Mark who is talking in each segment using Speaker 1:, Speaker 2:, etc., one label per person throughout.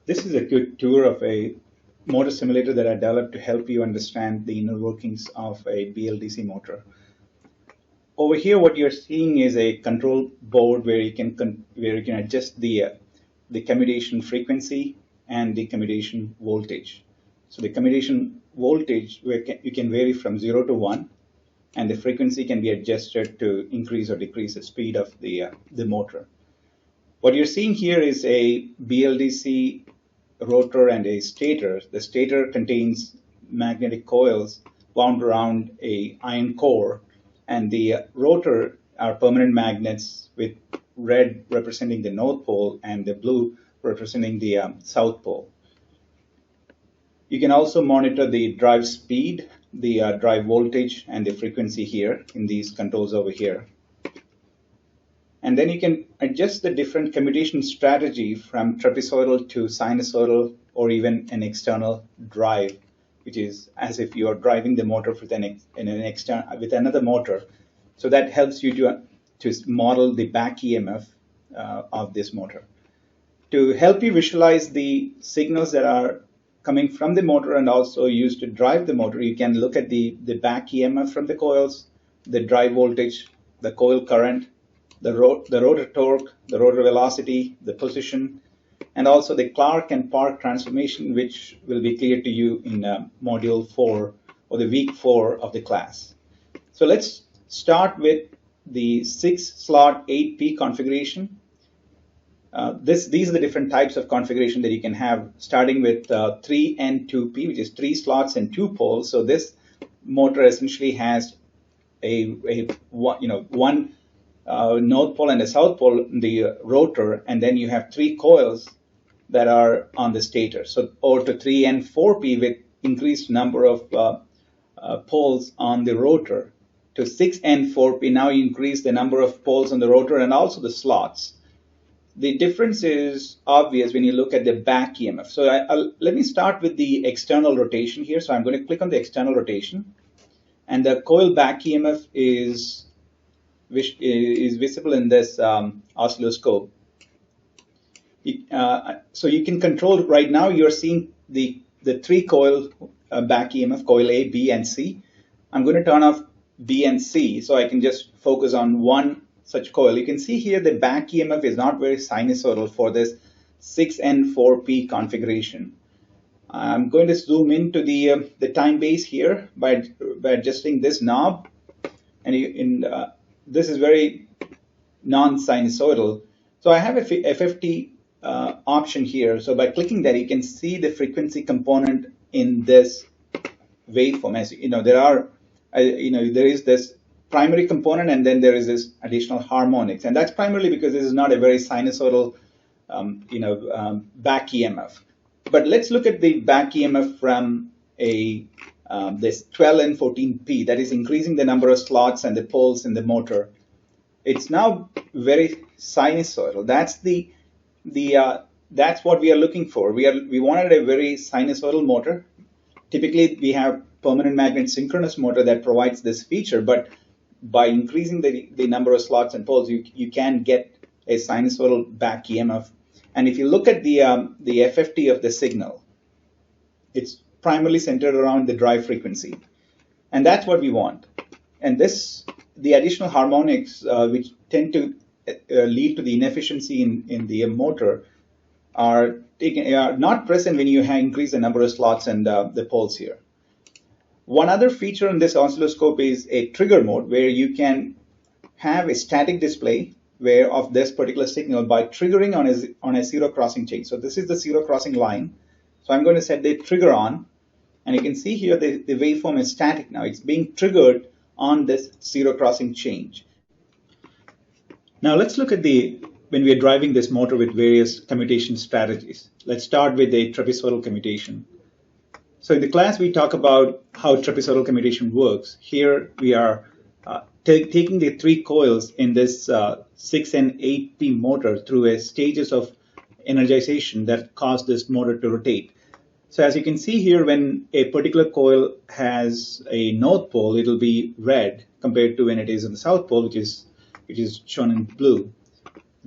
Speaker 1: This is a good tour of a motor simulator that I developed to help you understand the inner workings of a BLDC motor. Over here, what you're seeing is a control board where you can adjust the commutation frequency and the commutation voltage. So the commutation voltage you can vary from 0 to 1, and the frequency can be adjusted to increase or decrease the speed of the motor. What you're seeing here is a BLDC rotor and a stator. The stator contains magnetic coils wound around a iron core, and the rotor are permanent magnets with red representing the north pole and the blue representing the south pole. You can also monitor the drive speed, the drive voltage, and the frequency here in these controls over here. And then you can adjust the different commutation strategy from trapezoidal to sinusoidal, or even an external drive, which is as if you are driving the motor with another motor. So that helps you to model the back EMF of this motor. To help you visualize the signals that are coming from the motor and also used to drive the motor, you can look at the back EMF from the coils, the drive voltage, the coil current, the rotor torque, the rotor velocity, the position, and also the Clark and Park transformation, which will be clear to you in module 4 or the week 4 of the class. So let's start with the 6-slot 8P configuration. These are the different types of configuration that you can have, starting with 3N2P, which is 3 slots and 2 poles. So this motor essentially has one north pole and a south pole, the rotor, and then you have 3 coils that are on the stator. So over to 3N4P with increased number of poles on the rotor. To 6N4P, now you increase the number of poles on the rotor and also the slots. The difference is obvious when you look at the back EMF. So let me start with the external rotation here. So I'm going to click on the external rotation, and the coil back EMF is visible in this oscilloscope. So you can control right now. You're seeing the 3 coil back EMF, coil A, B, and C. I'm going to turn off B and C so I can just focus on one such coil. You can see here the back EMF is not very sinusoidal for this 6N4P configuration. I'm going to zoom into the time base here by adjusting this knob, and this is very non-sinusoidal. So I have a FFT option here. So by clicking that, you can see the frequency component in this waveform. As you know, there is this primary component, and then there is this additional harmonics, and that's primarily because this is not a very sinusoidal, back EMF. But let's look at the back EMF from this 12N14P, that is increasing the number of slots and the poles in the motor. It's now very sinusoidal. That's what we are looking for. We wanted a very sinusoidal motor. Typically, we have permanent magnet synchronous motor that provides this feature, but by increasing the number of slots and poles, you can get a sinusoidal back EMF. And if you look at the FFT of the signal, it's primarily centered around the drive frequency, and that's what we want. And the additional harmonics, which tend to lead to the inefficiency in the motor, are not present when you increase the number of slots and the poles here. One other feature in this oscilloscope is a trigger mode, where you can have a static display of this particular signal by triggering on a zero crossing change. So this is the zero crossing line. So I'm going to set the trigger on, and you can see here the waveform is static now. It's being triggered on this zero crossing change. Now let's look at when we are driving this motor with various commutation strategies. Let's start with the trapezoidal commutation. So in the class, we talk about how trapezoidal commutation works. Here we are taking the 3 coils in this 6 and 8P motor through a stages of energization that cause this motor to rotate. So as you can see here, when a particular coil has a north pole, it will be red compared to when it is in the south pole, which is shown in blue.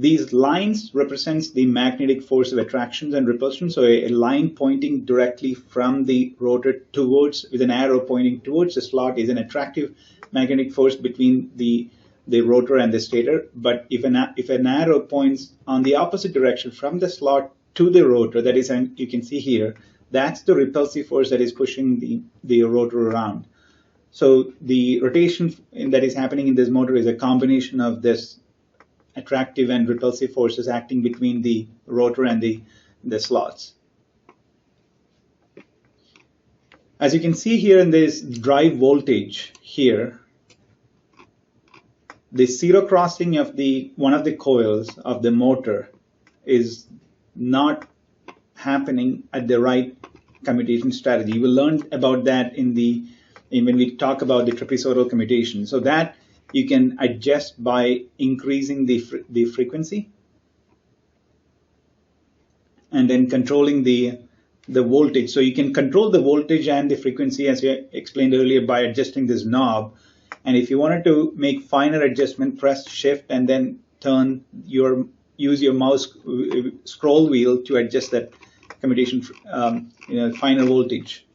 Speaker 1: These lines represents the magnetic force of attraction and repulsion. So a line pointing directly from the rotor towards, with an arrow pointing towards the slot, is an attractive magnetic force between the rotor and the stator. But if an arrow points on the opposite direction from the slot to the rotor, that is, and you can see here, that's the repulsive force that is pushing the rotor around. So the rotation that is happening in this motor is a combination of this attractive and repulsive forces acting between the rotor and the slots. As you can see here in this drive voltage here, the zero crossing of one of the coils of the motor is not happening at the right commutation strategy. You will learn about that when we talk about the trapezoidal commutation. So that you can adjust by increasing the frequency and then controlling the voltage. So you can control the voltage and the frequency, as we explained earlier, by adjusting this knob. And if you wanted to make finer adjustment, press shift and then use your mouse scroll wheel to adjust that commutation, finer voltage.